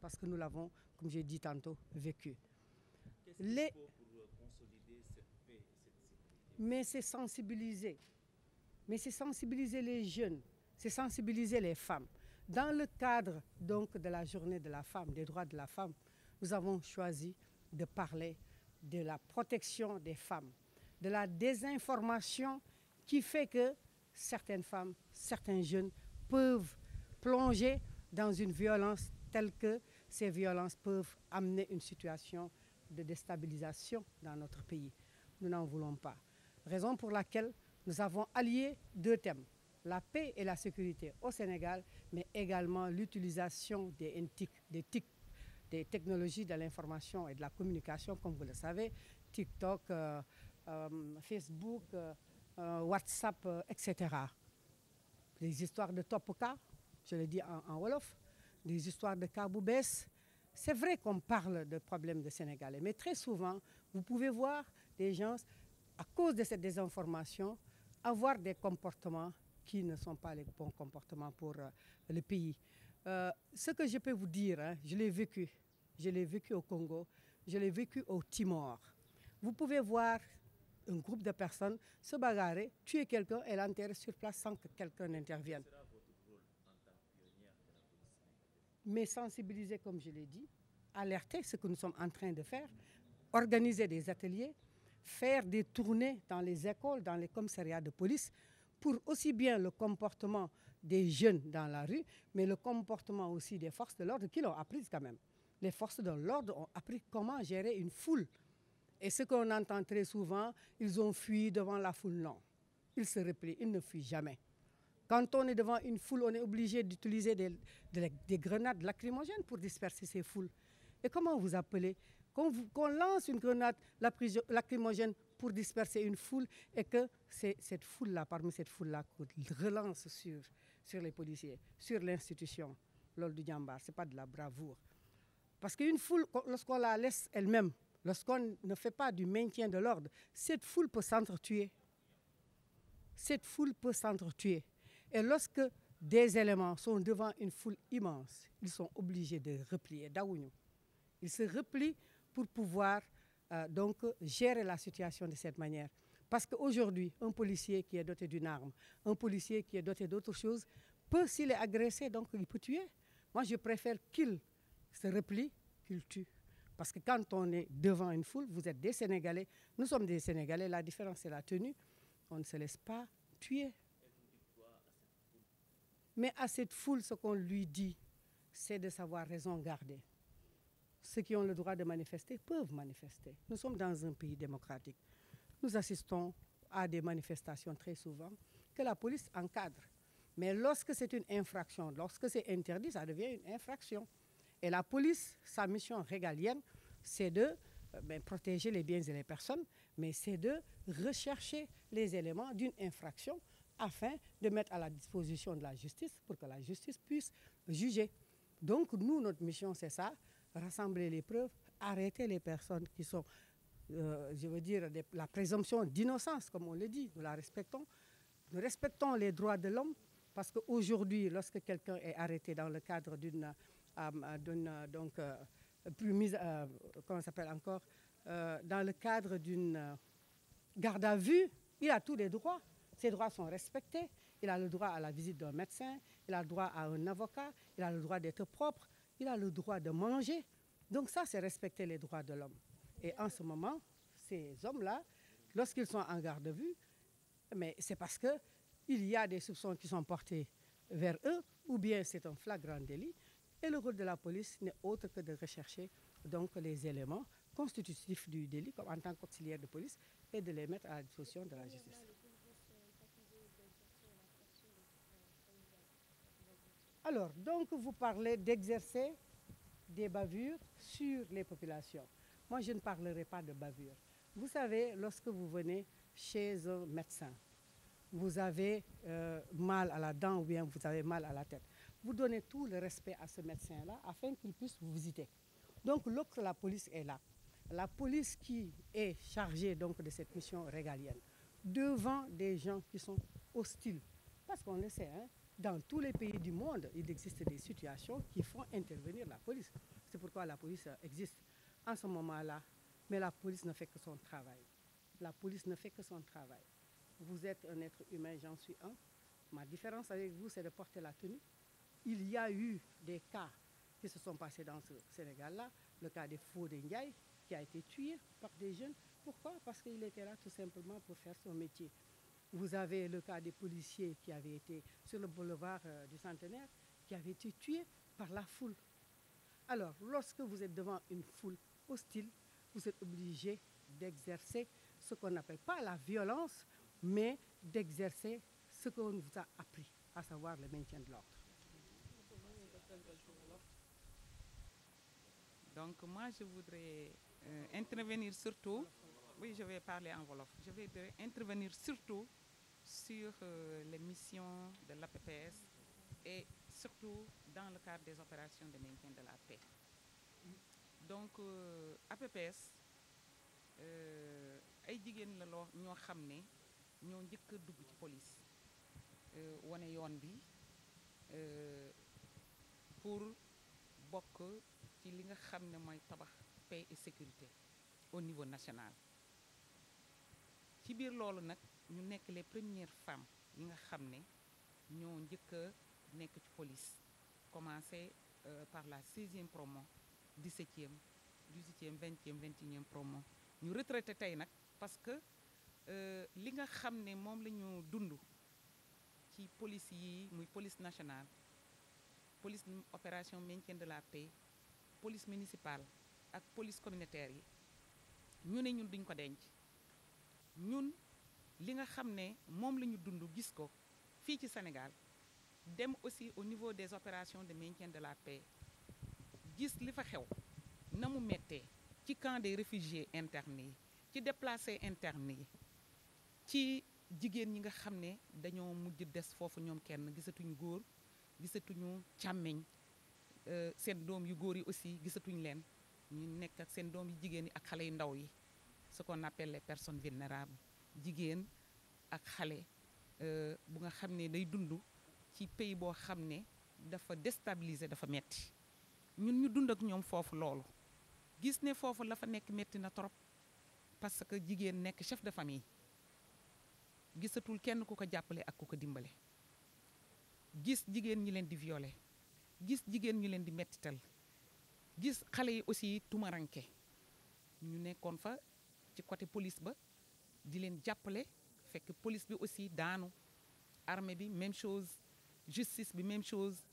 parce que nous l'avons, comme j'ai dit tantôt, vécu. Qu'est-ce qu'il faut pour consolider cette paix et cette sécurité? Mais c'est sensibiliser. Mais c'est sensibiliser les jeunes, c'est sensibiliser les femmes. Dans le cadre donc de la journée de la femme, des droits de la femme, nous avons choisi de parler de la protection des femmes, de la désinformation qui fait que certaines femmes, certains jeunes peuvent plonger dans une violence telle que ces violences peuvent amener une situation de déstabilisation dans notre pays. Nous n'en voulons pas. Raison pour laquelle nous avons allié deux thèmes, la paix et la sécurité au Sénégal, mais également l'utilisation des TIC, des technologies de l'information et de la communication, comme vous le savez, TikTok, Facebook, WhatsApp, etc. Les histoires de Topoka, je le dis en Wolof, des histoires de Kaboubès. C'est vrai qu'on parle de problèmes de Sénégalais, mais très souvent, vous pouvez voir des gens, à cause de cette désinformation, avoir des comportements qui ne sont pas les bons comportements pour le pays. Ce que je peux vous dire, hein, je l'ai vécu au Congo, je l'ai vécu au Timor. Vous pouvez voir un groupe de personnes se bagarrer, tuer quelqu'un et l'enterrer sur place sans que quelqu'un n'intervienne. Quel sera votre rôle en tant que pionnière de la police sénégalaise? Mais sensibiliser, comme je l'ai dit, alerter ce que nous sommes en train de faire, organiser des ateliers, faire des tournées dans les écoles, dans les commissariats de police, pour aussi bien le comportement des jeunes dans la rue, mais le comportement aussi des forces de l'ordre qui l'ont appris quand même. Les forces de l'ordre ont appris comment gérer une foule. Et ce qu'on entend très souvent, ils ont fui devant la foule. Non, ils se replient, ils ne fuient jamais. Quand on est devant une foule, on est obligé d'utiliser des grenades lacrymogènes pour disperser ces foules. Et comment vous appelez qu'on lance une grenade lacrymogène pour disperser une foule et que c'est cette foule-là, parmi cette foule-là, qu'on relance sur les policiers, sur l'institution. Lors du Djambar, ce n'est pas de la bravoure. Parce qu'une foule, lorsqu'on la laisse elle-même, lorsqu'on ne fait pas du maintien de l'ordre, cette foule peut s'entretuer. Cette foule peut s'entretuer. Et lorsque des éléments sont devant une foule immense, ils sont obligés de replier. Ils se replient pour pouvoir donc gérer la situation de cette manière. Parce qu'aujourd'hui, un policier qui est doté d'une arme, un policier qui est doté d'autres choses, peut, s'il est agressé, donc il peut tuer. Moi, je préfère qu'il se replie, qu'il tue. Parce que quand on est devant une foule, vous êtes des Sénégalais, nous sommes des Sénégalais, la différence c'est la tenue, on ne se laisse pas tuer. Mais à cette foule, ce qu'on lui dit, c'est de savoir raison garder. Ceux qui ont le droit de manifester peuvent manifester. Nous sommes dans un pays démocratique. Nous assistons à des manifestations très souvent que la police encadre. Mais lorsque c'est une infraction, lorsque c'est interdit, ça devient une infraction. Et la police, sa mission régalienne, c'est de protéger les biens et les personnes, mais c'est de rechercher les éléments d'une infraction afin de mettre à la disposition de la justice pour que la justice puisse juger. Donc nous, notre mission, c'est ça, rassembler les preuves, arrêter les personnes qui sont, je veux dire, la présomption d'innocence, comme on le dit, nous la respectons. Nous respectons les droits de l'homme parce qu'aujourd'hui, lorsque quelqu'un est arrêté dans le cadre d'une comment ça s'appelle encore, dans le cadre d'une garde à vue, il a tous les droits. Ses droits sont respectés. Il a le droit à la visite d'un médecin, il a le droit à un avocat, il a le droit d'être propre, il a le droit de manger. Donc ça, c'est respecter les droits de l'homme. Et en ce moment, ces hommes-là, lorsqu'ils sont en garde à vue, mais c'est parce qu'il y a des soupçons qui sont portés vers eux, ou bien c'est un flagrant délit. Et le rôle de la police n'est autre que de rechercher donc les éléments constitutifs du délit, comme en tant qu'auxiliaire de police, et de les mettre à la disposition de la justice. Alors, donc vous parlez d'exercer des bavures sur les populations. Moi, je ne parlerai pas de bavure. Vous savez, lorsque vous venez chez un médecin, vous avez mal à la dent ou bien vous avez mal à la tête. Vous donnez tout le respect à ce médecin-là afin qu'il puisse vous visiter. Donc, lorsque la police est là, la police qui est chargée donc, de cette mission régalienne, devant des gens qui sont hostiles, parce qu'on le sait, hein, dans tous les pays du monde, il existe des situations qui font intervenir la police. C'est pourquoi la police existe en ce moment-là. Mais la police ne fait que son travail. La police ne fait que son travail. Vous êtes un être humain, j'en suis un. Ma différence avec vous, c'est de porter la tenue. Il y a eu des cas qui se sont passés dans ce Sénégal-là. Le cas de Fodé Ndiaye, qui a été tué par des jeunes. Pourquoi? Parce qu'il était là tout simplement pour faire son métier. Vous avez le cas des policiers qui avaient été sur le boulevard du Centenaire, qui avaient été tués par la foule. Alors, lorsque vous êtes devant une foule hostile, vous êtes obligé d'exercer ce qu'on n'appelle pas la violence, mais d'exercer ce qu'on vous a appris, à savoir le maintien de l'ordre. Donc moi, je voudrais intervenir surtout, oui, je vais parler en Wolof, je vais intervenir surtout sur les missions de l'APPS et surtout dans le cadre des opérations de maintien de la paix. Donc APPS ay jigéen la loo ñoo xam ne ñoo njëkk a dugg ci police wane yoon bi pour bokk ci li nga xam ne mooy tabax paix et sécurité au niveau national. ci biir loolu nag ñu nekk les premières femmes yi nga xam ne ñoo njëkk a nekk ci police commencé par la 16e promo 17e 18e 20e 21e promo ñu retraité tey nag parce que li nga xam ne moom la ñu dund ci police yi muy police nationale police opération maintien de la paix police municipale ak police communautaire yi ñu ne ñun duñ ko denc ñun li nga xam ne moom la ñu dund gis ko fii ci Sénégal dem aussi au niveau des opérations de maintien de la paix gis li fa xew na mu mettee ci camp des réfugiés internes yi ci déplacés internes yi ci jigéen ñi nga xam ne dañoo mujj des foofu ñoom kenn gisatuñu góor gisatuñu càmmeñ seen doom yu góor yi aussi gisatuñu leen ñu nekk ak seen doom yu jigéen yi ak xale yu ndaw yi ce qu'on appelle les personnes vulnérables jigéen ak xale bu nga xam ne day dund ci pays boo xam ne dafa déstabiliser dafa metti ñun ñu dund ak ñoom foofu loolu gis ne foofu la fa nekk metti na trop parce que jigéen nekk chef de famille gisatul kenn ku ko jàppale ak ku ko dimbale gis jigéen ñi leen di violer gis jigéen ñi leen di mettital gis xale yi aussi tumaranke ñu nekkoon fa ci côté police ba di leen jàppale fekk police bi aussi daanu armée bi même chose justice bi même chose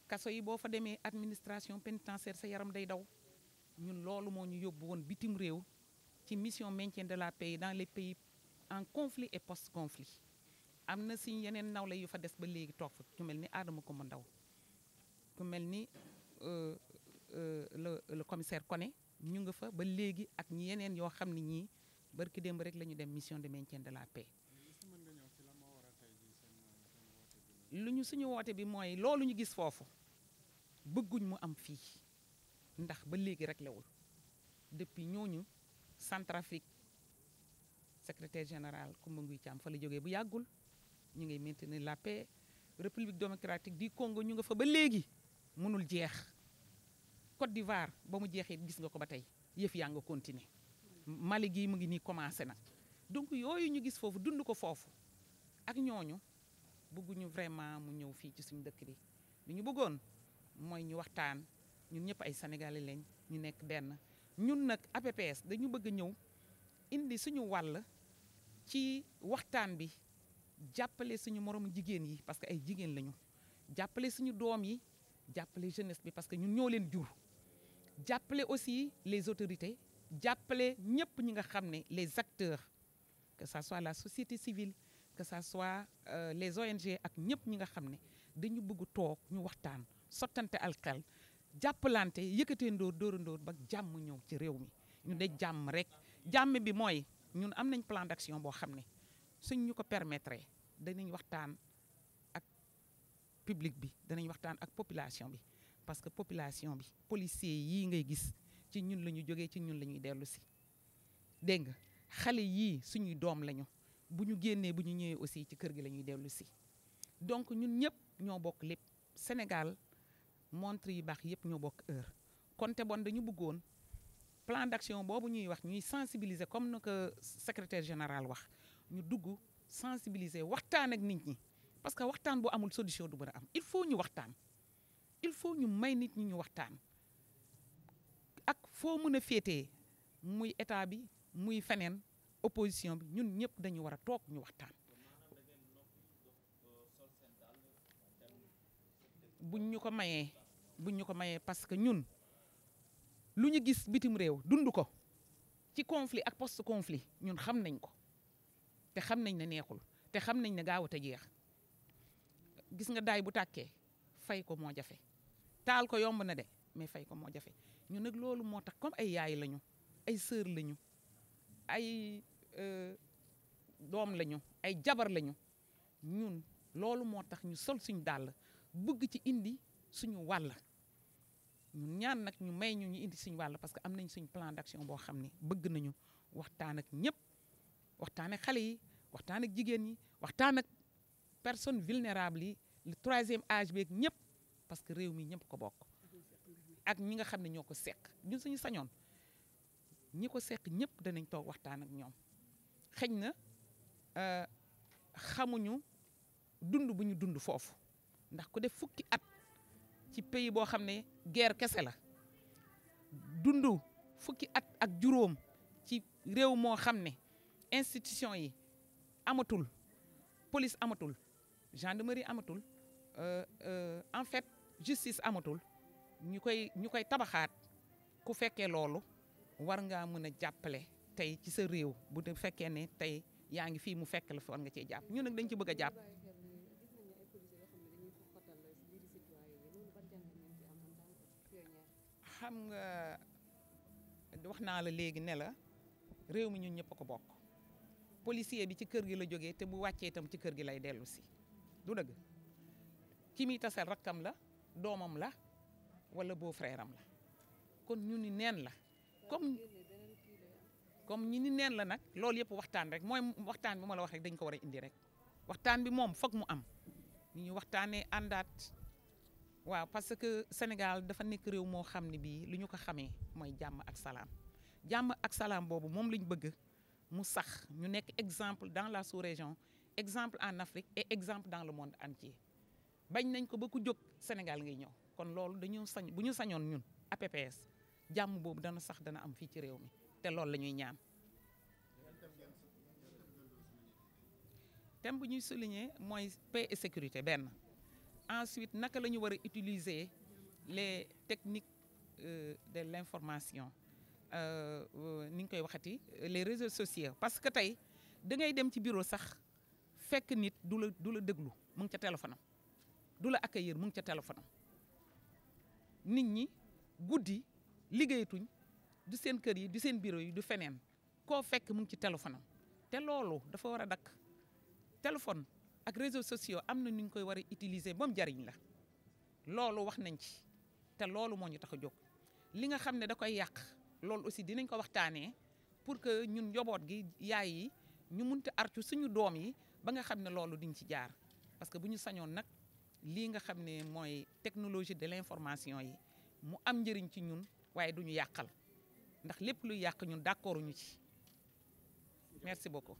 kaso yi boo fa demee administration pénitentiaire sa yaram day daw ñun loolu moo ñu yóbbu woon bitim réew ci mission maintien de la paix dans les pays en conflit et post-conflit am na si yeneen nawle yu fa des ba léegi toog fa ku mel ni Adama Coumba Ndaw ku mel ni le commissaire Koné ñu nga fa ba léegi ak ñi yeneen yoo xam ne ñii barki démb rek la ñu dem mission de maintien de la paix. lu ñu suñu woote bi mooy loolu ñu gis foofu bëgguñ mu am fii ndax ba léegi rek lewul depuis ñooñu Centrafrique secrétaire général Coumba Nguy Thiam fa la jógee bu yàggul ñu ngi maintenir la paix République démocratique du Congo ñu nga fa ba léegi mënul jeex Côte d'Ivoire ba mu jeexee gis nga ko ba tey yëf yaa nga continuer Mali gii mu ngi nii commencé nag donc yooyu ñu gis foofu dund ko foofu ak ñooñu bëgguñu vraiment mu ñëw fii ci suñu dëkk bi li ñu bëggoon mooy ñu waxtaan ñun ñëpp ay sénégalais lañ ñu nekk benn ñun nag APPS dañu bëgg a ñëw indi suñu wàll ci waxtaan bi jàppale suñu moromu jigéen yi parce que ay jigéen lañu jàppale suñu doom yi jàppale jeunesse bi parce que ñun ñoo leen jur jàppale aussi les autorités jàppale ñëpp ñi nga xam ne les acteurs que ça soit la société civile que ça soit les ONG ak ñëpp ñi nga xam ne dañu bëgg toog ñu waxtaan sottante al xel jàppalante yëkkatee ndóor dóora ndóor ba jàmm ñëw ci réew mi ñu de jàmm rek jàmm bi mooy ñun am nañ plan d'action boo xam ne suñ ñu ko permettre danañ waxtaan ak public bi danañ waxtaan ak population bi parce que population bi policiers yii ngay gis ci ñun la ñu jógee ci ñun la ñuy dellu si dégg nga xale yii suñuy doom lañu bu ñu génnee bu ñu ñëwee aussi ci kër gi la ñuy dellu si donc ñun ñëpp ñoo bokk lépp Sénégal montre yi baax yëpp ñoo bokk heure konte bon dañu bëggoon plan d'action boobu ñuy wax ñuy sensibiliser comme na ko secrétaire général wax ñu dugg sensibiliser waxtaan ak nit ñi parce que waxtaan bu amul solution du mën a am il faut ñu waxtaan il faut ñu may nit ñi ñu waxtaan ak foo mën a féetee muy état bi muy feneen opposition bi ñun ñëpp dañu war a toog ñu waxtaan buñ ñu ko mayee parce que ñun lu ñu gis bitim réew dund ko ci conflit ak post conflit ñun xam nañ ko te xam nañ ne neexul te xam nañ ne gaawut a jeex gis nga daay bu tàkkee fay ko moo jafe taal ko yomb na de mais fay ko moo jafe ñun nag loolu moo tax comme ay yaay lañu ay sœur lañu ay doom lañu ay jabar lañu ñun loolu moo tax ñu sol suñu dàll bëgg ci indi suñu wàll ñun ñaan nag ñu may ñu indi suñu wàll parce que am nañ suñu plan d'action boo xam ne bëgg nañu waxtaan ak ñëpp waxtaan ak xale yi waxtaan ak jigéen ñi waxtaan ak personnes vulnérables yi le 3e âge beeg ñëpp parce que réew mi ñëpp ko bokk ak ñi nga xam ne ñoo ko seq ñun suñu sañoon ñi ko seq ñëpp danañ toog waxtaan ak ñoom xëy na xamuñu dund bu ñu dund foofu ndax ku def fukki at ci pays boo xam ne guerre kese la dund fukki at ak juróom ci réew moo xam ne institution yi amatul police amatul gendarmerie amatul en fait justice amatul ñu koy tabaxaat ku fekkee loolu war ngaa mën a jàppale tey ci sa réew bu dee fekkee ne tey yaa ngi fii mu fekk la fi war nga cee jàpp ñun nag dañ ci bëgg a jàpp. xam nga wax naa la léegi ne la réew mi ñun ñëpp a ko bokk policier bi ci kër gi la jógee te bu wàccee itam ci kër gi lay dellu si du dëgg ki muy tasal rakkam la doomam la wala beau frère am la kon ñu ni neen la comme ñi ni neen la nag loolu yëpp waxtaan rek mooy waxtaan bi ma la wax rek dañ ko war a indi rek waxtaan bi moom foog mu am ñu waxtaanee àndaat waaw parce que Sénégal dafa nekk réew moo xam ne bii lu ñu ko xamee mooy jàmm ak salaam boobu moom lañ bëgg mu sax ñu nekk exemple dans la sous-région exemple en Afrique et exemple dans le monde entier bañ nañ ko ba ku jóg Sénégal ngay ñëw kon loolu dañoo bu ñu sañoon ñun APPS jàmm boobu dana sax dana am fii ci réew mi te loolu la ñuy ñaan. thème bu ñuy souligner mooy paix et sécurité benn ensuite naka la ñu war a utiliser les techniques de l'information ni ñu koy waxati les réseaux sociaux parce que tey da ngay dem ci bureau sax fekk nit du la déglu mu ngi ca téléphone am du la accueillir mu ngi ca téléphone am nit ñi guddi liggéeyatuñ du seen kër yi du seen bureau yi du feneen koo fekk mu ngi ci téléphone am te loolu dafa war a dakk téléphone ak réseaux sociaux am na nu ñu koy war a utiliser ba mu jariñ la loolu wax nañ ci te loolu moo ñu tax a jóg li nga xam ne da koy yàq loolu aussi dinañ ko waxtaanee pour que ñun njaboot gi yaay yi ñu munta artu suñu doom yi ba nga xam ne loolu diñ ci jaar parce que bu ñu sañoon nag lii nga xam ne mooy technologie de l'information yi mu am njëriñ ci ñun waaye duñu yàqal ndax lépp luy yàq ñun d'accord ñu ci merci beaucoup